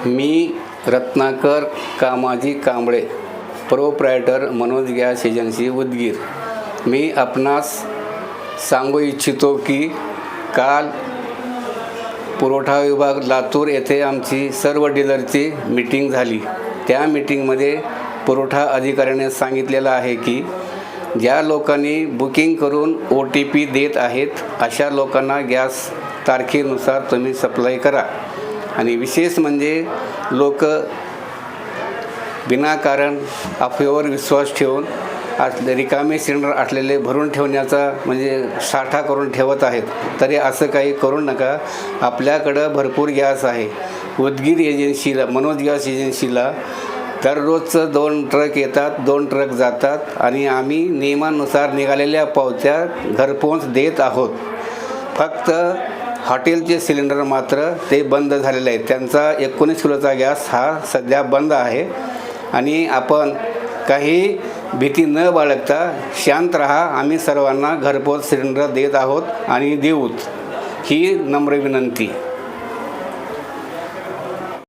मी Ratnakar Kamaji Kamble, proprietor Manoj gas agency Udgir. मी आपणास सांगू इच्छितो की काल पुरवठा विभाग लातूर येथे आमची सर्व डीलरची मीटिंग झाली। त्या मीटिंगमध्ये पुरवठा अधिकाऱ्याने सांगितलेलं आहे की ज्या लोकांनी बुकिंग करून OTP देत आहेत अशा लोकांना गॅस तारखेनुसार तुम्ही सप्लाय करा। आणि विशेष म्हणजे लोक विनाकारण अफवेवर विश्वास ठेवून रिकामे सिलेंडर असलेले भरून ठेवण्याचा म्हणजे साठा करून ठेवत आहेत। तरी असं काही करू नका। आपल्याकडं भरपूर गॅस आहे। उदगीर एजन्सीला, मनोज गॅस एजन्सीला दररोजचं 2 ट्रक येतात, 2 ट्रक जातात आणि आम्ही नियमानुसार निघालेल्या पावत्या घरपोच देत आहोत। फक्त हॉटेलचे सिलेंडर मात्र ते बंद झालेले आहेत। त्यांचा 19 किलोचा गॅस हा सध्या बंद आहे। आणि आपण काही भीती न बाळगता शांत राहा। आम्ही सर्वांना घरपोच सिलेंडर देत आहोत आणि देऊत, ही नम्र विनंती।